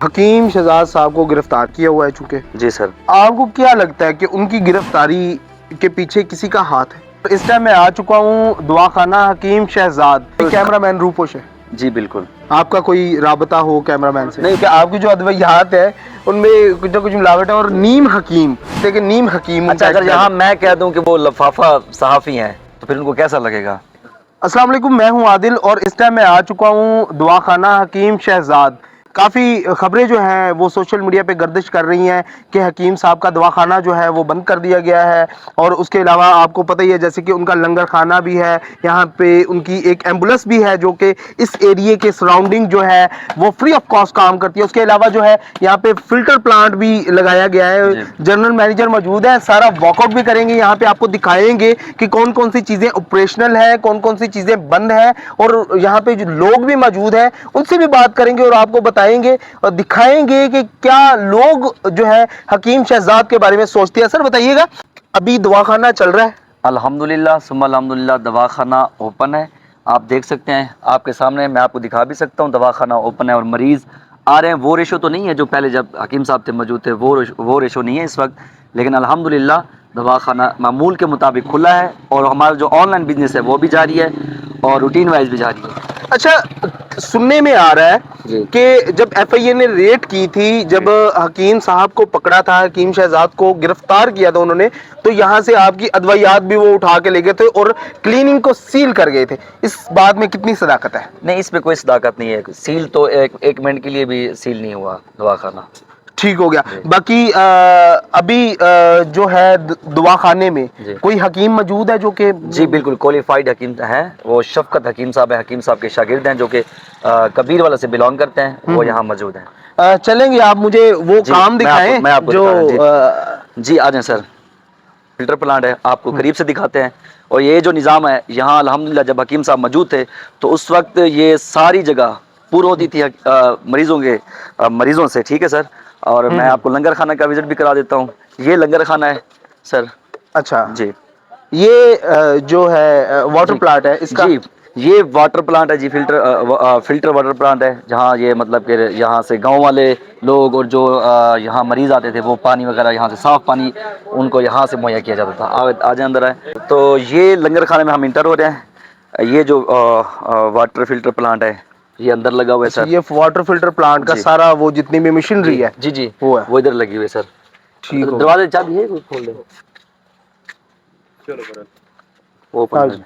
حکیم شہزاد صاحب کو گرفتار کیا ہوا ہے چونکہ جی سر. آپ کو کیا لگتا ہے کہ ان کی گرفتاری کے پیچھے کسی کا ہاتھ ہے؟ اس ٹائم میں آ چکا ہوں دعا خانہ حکیم شہزاد. کیمرہ مین روپوش ہے. جی بالکل. آپ کا کوئی رابطہ ہو کیمرہ مین سے؟ نہیں. کہ آپ کی جو ادویات ہے ان میں کچھ نہ کچھ ملاوٹ ہے. اور نیم حکیم، لیکن نیم حکیم. اچھا اگر یہاں میں کہہ دوں کہ وہ لفافہ صحافی ہیں تو پھر ان کو کیسا لگے گا؟ السلام علیکم، میں ہوں عادل اور اس ٹائم میں آ چکا ہوں دعا خانہ حکیم شہزاد. کافی خبریں جو ہیں وہ سوشل میڈیا پہ گردش کر رہی ہیں کہ حکیم صاحب کا دوا خانہ جو ہے وہ بند کر دیا گیا ہے. اور اس کے علاوہ آپ کو پتہ ہی ہے جیسے کہ ان کا لنگر خانہ بھی ہے، یہاں پہ ان کی ایک ایمبولینس بھی ہے جو کہ اس ایریے کے سراؤنڈنگ جو ہے وہ فری آف کاسٹ کام کرتی ہے. اس کے علاوہ جو ہے یہاں پہ فلٹر پلانٹ بھی لگایا گیا ہے. جنرل مینیجر موجود ہے، سارا واک آؤٹ بھی کریں گے، یہاں پہ آپ کو دکھائیں گے کہ کون کون سی چیزیں آپریشنل ہیں، کون کون سی چیزیں بند ہیں. اور یہاں پہ جو لوگ بھی موجود ہیں ان سے بھی بات کریں گے اور آپ کو بتائیں گے اور دکھائیں گے کہ کیا لوگ جو ہے حکیم شہزاد کے بارے میں سوچتے ہیں. سر بتائیے گا، ابھی دوا خانہ چل رہا ہے؟ الحمدللہ ثم الحمدللہ دواخانہ اوپن ہے. آپ دیکھ سکتے ہیں آپ کے سامنے، میں آپ کو دکھا بھی سکتا ہوں. دواخانہ اوپن ہے اور مریض آ رہے ہیں. وہ ریشو تو نہیں ہے جو پہلے جب حکیم صاحب تھے موجود تھے، وہ ریشو نہیں ہے اس وقت. لیکن الحمدللہ دواخانہ معمول کے مطابق کھلا ہے اور ہمارا جو آن لائن بزنس ہے وہ بھی جاری ہے اور روٹین وائز بھی جاری ہے. اچھا، سننے میں آ رہا ہے جی کہ جب ایف آئی اے نے ریڈ کی تھی، جب حکیم صاحب کو پکڑا تھا، حکیم شہزاد کو گرفتار کیا تھا انہوں نے، تو یہاں سے آپ کی ادویات بھی وہ اٹھا کے لے گئے تھے اور کلیننگ کو سیل کر گئے تھے. اس بات میں کتنی صداقت ہے؟ نہیں، اس میں کوئی صداقت نہیں ہے. سیل تو ایک منٹ کے لیے بھی سیل نہیں ہوا دواخانہ. ٹھیک ہو گیا. جی. باقی ابھی جو ہے دوا خانے میں جی کوئی حکیم موجود ہے جو کہ جی بالکل کوالیفائڈ حکیم ہیں. وہ شفقت حکیم صاحب ہیں، حکیم صاحب کے شاگرد ہیں جو کہ کبیر والا سے بلانگ کرتے ہیں. وہ یہاں موجود ہیں. چلیں گے، آپ مجھے وہ جی کام دکھائیں میں آپ کو جو دکھا رہا ہوں. جی آ جائیں سر. فلٹر پلانٹ ہے، آپ کو قریب سے دکھاتے ہیں. اور یہ جو نظام ہے یہاں الحمدللہ جب حکیم صاحب موجود تھے تو اس وقت یہ ساری جگہ پور ہوتی تھی مریضوں سے. ٹھیک ہے سر. اور میں آپ کو لنگر خانہ کا وزٹ بھی کرا دیتا ہوں. یہ لنگر خانہ ہے سر. اچھا، جی. یہ جو ہے واٹر جی پلانٹ ہے اس کا؟ جی یہ واٹر پلانٹ ہے جی. فلٹر واٹر پلانٹ ہے جہاں یہ مطلب کہ یہاں سے گاؤں والے لوگ اور جو یہاں مریض آتے تھے وہ پانی وغیرہ یہاں سے صاف پانی ان کو یہاں سے مہیا کیا جاتا تھا. آ جائیں اندر آئے. تو یہ لنگر خانے میں ہم انٹر ہو رہے ہیں. یہ جو واٹر فلٹر پلانٹ ہے یہ اندر لگا ہوا ہے اچھا، سر. یہ واٹر فلٹر پلانٹ کا جی سارا وہ جتنی بھی مشینری جی ہے جی جی وہ ہے؟ وہ ادھر لگی ہوئی ہے سر. ٹھیک ہو گیا. دروازے چابی ہے کھول دو. اوپن کر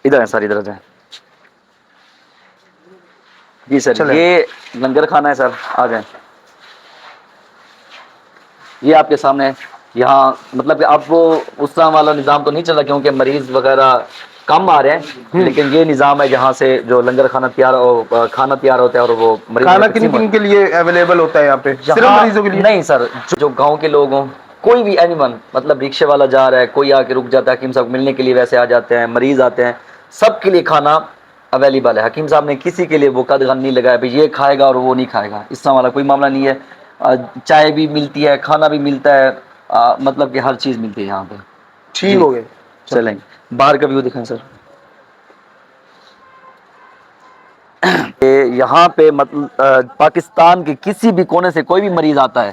ادھر ہے سر. ادھر جائیں. جی سر چلیں. یہ لنگر خانہ ہے سر. آ جائیں. یہ آپ کے سامنے ہے. یہاں مطلب کہ آپ کو اس طرح والا نظام تو نہیں چلا کیونکہ مریض وغیرہ کم آ رہے ہیں. لیکن یہ نظام ہے جہاں سے جو لنگر کھانا تیار ہوتا ہے اور وہ مریضوں کھانا میں کن تقسیم کن ہوتا کے لیے اویلیبل ہوتا ہے یہاں پہ؟ ہے. صرف یہاں مریضوں کے لیے؟ نہیں سر، جو گاؤں کے لوگ ہوں، کوئی بھی اینیمل مطلب رکشے والا جا رہا ہے، کوئی آ کے رک جاتا ہے، حکیم صاحب ملنے کے لیے ویسے آ جاتے ہیں، مریض آتے ہیں، سب کے لیے کھانا اویلیبل ہے. حکیم صاحب نے کسی کے لیے وہ قدغن نہیں لگایا بھائی یہ کھائے گا اور وہ نہیں کھائے گا. اس طرح والا کوئی معاملہ نہیں ہے. چائے بھی ملتی ہے، کھانا بھی ملتا ہے، مطلب کہ ہر چیز ملتی ہے یہاں پہ. ٹھیک جی ہو گئے. چلیں باہر کا ویو دکھائیں سر. یہاں پہ مطلب پاکستان کے کسی بھی کونے سے کوئی بھی مریض آتا ہے،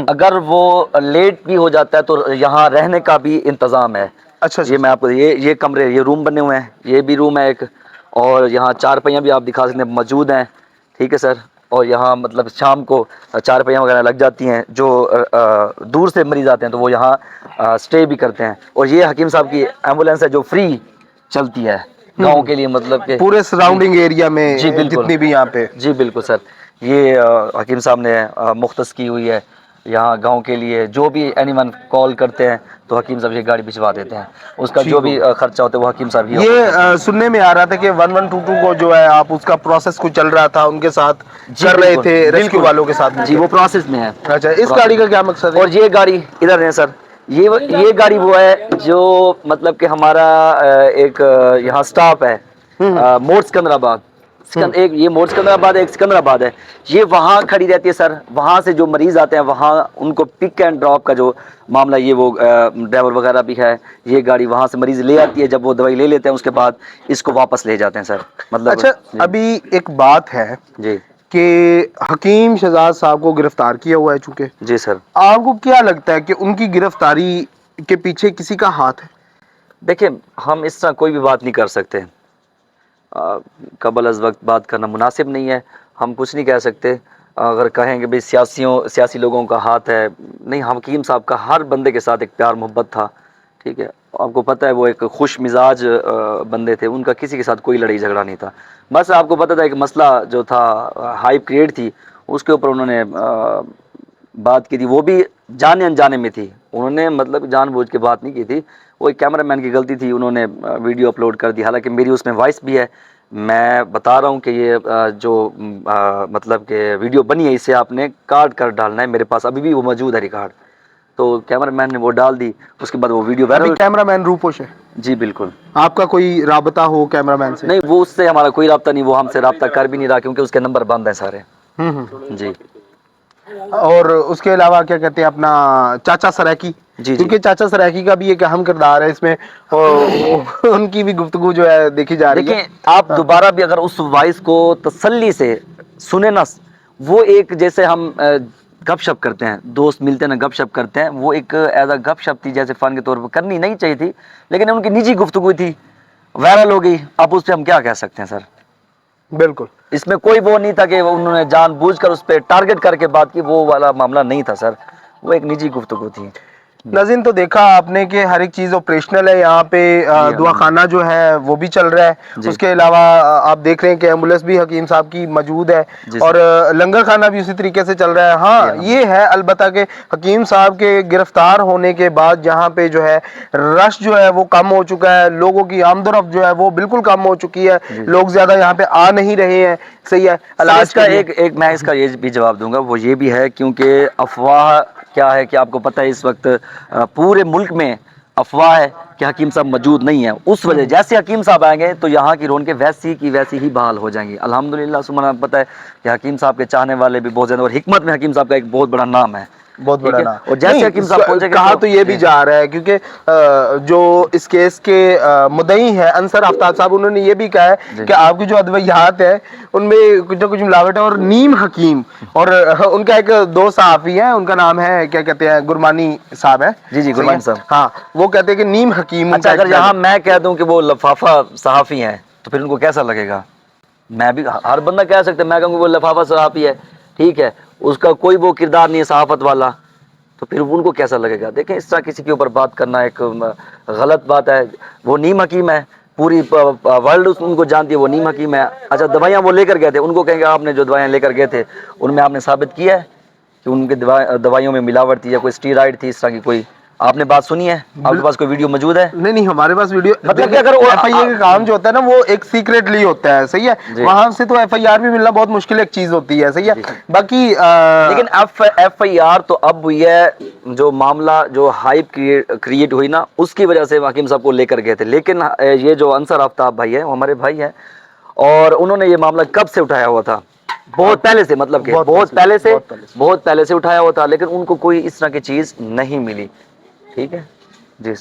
اگر وہ لیٹ بھی ہو جاتا ہے تو یہاں رہنے کا بھی انتظام ہے. اچھا یہ میں آپ کو یہ کمرے، یہ روم بنے ہوئے ہیں. یہ بھی روم ہے ایک. اور یہاں چار پہیاں بھی آپ دکھا سکتے ہیں موجود ہیں. ٹھیک ہے سر. اور یہاں مطلب شام کو چار پہیاں وغیرہ لگ جاتی ہیں. جو دور سے مریض آتے ہیں تو وہ یہاں اسٹے بھی کرتے ہیں. اور یہ حکیم صاحب کی ایمبولینس ہے جو فری چلتی ہے گاؤں کے لیے. مطلب کہ پورے جی سراؤنڈنگ ایریا میں جی بالکل. جتنی بھی یہاں پہ. جی بالکل سر. یہ حکیم صاحب نے مختص کی ہوئی ہے یہاں گاؤں کے لیے. جو بھی اینیمل کال کرتے ہیں تو حکیم صاحب یہ گاڑی بھجوا دیتے ہیں. اس کا جو ٹھیک بھی ہوگا. خرچہ ہوتا ہے وہ حکیم صاحب ہی اٹھاتے یہ ہیں. سننے میں آ رہا تھا کہ 1122 کو جو ہے آپ اس کا پروسیس کو چل رہا تھا ان کے ساتھ جی کر رہے بالکل تھے، ریسکیو بالکل. والوں کے ساتھ مل جی کے. وہ پروسیس میں ہے. اچھا، اس گاڑی کا پروسیس. کیا مقصد ہے؟ اور یہ گاڑی ادھر ہے سر. یہ گاڑی وہ ہے جو مطلب کہ ہمارا ایک یہاں سٹاپ ہے موڑ سکندرآباد. ایک یہ موڑ سکندرآباد، ایک سکندرآباد ہے. یہ وہاں کھڑی رہتی ہے سر. وہاں سے جو مریض آتے ہیں وہاں ان کو پک اینڈ ڈراپ کا جو معاملہ، یہ وہ ڈرائیور وغیرہ بھی ہے. یہ گاڑی وہاں سے مریض لے آتی ہے. جب وہ دوائی لے لیتے ہیں اس کے بعد اس کو واپس لے جاتے ہیں سر. مطلب اچھا، ابھی ایک بات ہے جی کہ حکیم شہزاد صاحب کو گرفتار کیا ہوا ہے چونکہ، جی سر. آپ کو کیا لگتا ہے کہ ان کی گرفتاری کے پیچھے کسی کا ہاتھ ہے؟ دیکھیں ہم اس طرح کوئی بھی بات نہیں کر سکتے، قبل از وقت بات کرنا مناسب نہیں ہے. ہم کچھ نہیں کہہ سکتے. اگر کہیں کہ بھئی سیاسی لوگوں کا ہاتھ ہے، نہیں، حکیم صاحب کا ہر بندے کے ساتھ ایک پیار محبت تھا. ٹھیک ہے، آپ کو پتہ ہے وہ ایک خوش مزاج بندے تھے، ان کا کسی کے ساتھ کوئی لڑائی جھگڑا نہیں تھا. بس آپ کو پتہ تھا ایک مسئلہ جو تھا، ہائپ کریٹ تھی، اس کے اوپر انہوں نے بات کی تھی، وہ بھی جانے انجانے میں تھی. انہوں نے مطلب جان بوجھ کے بات نہیں کی تھی، وہ ایک کیمرہ مین کی غلطی تھی، انہوں نے ویڈیو اپلوڈ کر دی. حالانکہ میری اس میں وائس بھی ہے. میں بتا رہا ہوں کہ یہ جو مطلب کہ ویڈیو بنی ہے، اسے آپ نے کاٹ کر ڈالنا ہے. میرے پاس ابھی بھی وہ موجود ہے ریکارڈ. تو کیمرہ مین نے وہ ڈال دی، اس کے بعد وہ ویڈیو ابھی وائرل. کیمرہ مین روپوش ہے، جی بالکل. آپ کا کوئی رابطہ ہو کیمرہ مین سے؟ نہیں، وہ اس سے ہمارا کوئی رابطہ نہیں، وہ ہم سے رابطہ کر بھی نہیں رہا کیونکہ اس کے نمبر بند ہیں سارے. جی. اور اس کے علاوہ کیا کہتے ہیں اپنا چاچا سرائکی، جی. کیونکہ چاچا سرائکی کا بھی ایک اہم کردار ہے اس میں، ان کی بھی گفتگو جو ہے دیکھی جا رہی ہے. دیکھیں آپ دوبارہ بھی اگر اس وائس کو تسلی سے سنیں نا، وہ ایک جیسے ہم گپ شپ کرتے ہیں، دوست ملتے ہیں نا گپ شپ کرتے ہیں، وہ ایک ایز اے گپ شپ تھی، جیسے فن کے طور پر کرنی نہیں چاہیے تھی، لیکن ان کی نجی گفتگو تھی، وائرل ہو گئی. اب اس پہ ہم کیا کہہ سکتے ہیں سر؟ بالکل. اس میں کوئی وہ نہیں تھا کہ انہوں نے جان بوجھ کر اس پہ ٹارگٹ کر کے بات کی، وہ والا معاملہ نہیں تھا سر، وہ ایک نجی گفتگو تھی. ناظرین تو دیکھا آپ نے کہ ہر ایک چیز آپریشنل ہے یہاں پہ. دعا خانہ جو ہے وہ بھی چل رہا ہے. جی. اس کے علاوہ آپ دیکھ رہے ہیں کہ ایمبولینس بھی حکیم صاحب کی موجود ہے، جی اور لنگر خانہ بھی اسی طریقے سے چل رہا ہے. ہاں یہ ہے البتہ کہ حکیم صاحب کے گرفتار ہونے کے بعد جہاں پہ جو ہے رش جو ہے وہ کم ہو چکا ہے، لوگوں کی آمد و رفت جو ہے وہ بالکل کم ہو چکی ہے، لوگ زیادہ یہاں پہ آ نہیں رہے ہیں. صحیح ہے. اس کا ایک میں اس کا یہ بھی جواب دوں گا، وہ یہ بھی ہے کیونکہ افواہ کیا ہے کہ آپ کو پتہ ہے اس وقت پورے ملک میں افواہ ہے کہ حکیم صاحب موجود نہیں ہیں. اس وجہ جیسے حکیم صاحب آئیں گے تو یہاں کی رونقیں ویسی کی ویسی ہی بحال ہو جائیں گی. الحمدللہ سبحان اللہ. پتہ ہے کہ حکیم صاحب کے چاہنے والے بھی بہت زیادہ، اور حکمت میں حکیم صاحب کا ایک بہت بڑا نام ہے. بہت بڑا نام. اور جیسے حکیم صاحب پہنچے گے کہا تو یہ بھی جا رہا ہے کیونکہ جو اس کیس کے مدعی ہیں انصر آفتاب صاحب، انہوں نے یہ بھی کہا ہے کہ آپ کی جو ادویات ہیں ان میں کچھ نہ کچھ ملاوٹ ہے، اور نیم حکیم، اور ان کا ایک دو صحافی ہیں، ان کا نام ہے کیا کہتے ہیں گرمانی صاحب ہے. جی گرمان صاحب. ہاں وہ کہتے ہیں کہ نیم حکیم. اچھا اگر یہاں میں کہہ دوں کہ وہ لفافہ صحافی ہیں تو پھر ان کو کیسا لگے گا؟ میں بھی ہر بندہ کہہ سکتا ہے، میں کہوں کہ وہ لفافہ صحافی ہے، ٹھیک ہے، اس کا کوئی وہ کردار نہیں ہے صحافت والا، تو پھر ان کو کیسا لگے گا؟ دیکھیں اس طرح کسی کے اوپر بات کرنا ایک غلط بات ہے. وہ نیم حکیم ہے، پوری ورلڈ ان کو جانتی ہے، وہ نیم حکیم ہے. اچھا دوائیاں وہ لے کر گئے تھے، ان کو کہیں گے آپ نے جو دوائیاں لے کر گئے تھے ان میں آپ نے ثابت کیا ہے کہ ان کے دوائیوں میں ملاوٹ تھی یا کوئی اسٹیرائڈ تھی، اس طرح کی کوئی آپ نے بات سنی ہے؟ آپ کے پاس کوئی ویڈیو موجود ہے؟ نہیں ہمارے پاس ویڈیو، مطلب کہ اگر ایف آئی اے کا کام جو ہوتا ہے نا وہ ایک سیکریٹلی ہوتا ہے. صحیح ہے. وہاں سے تو ایف آئی آر بھی ملنا بہت مشکل ایک چیز ہوتی ہے. صحیح ہے. باقی لیکن ایف آئی آر تو اب ہوئی ہے، جو معاملہ جو ہائپ کریٹ ہوئی نا اس کی وجہ سے حکیم صاحب کو لے کر گئے تھے. لیکن یہ جو انصر آفتاب بھائی ہیں وہ ہمارے بھائی ہیں، اور انہوں نے یہ معاملہ کب سے اٹھایا ہوا تھا؟ بہت پہلے سے، مطلب کہ بہت پہلے سے اٹھایا ہوا تھا، لیکن ان کو کوئی اس طرح کی چیز نہیں ملی. ٹھیک ہے جی.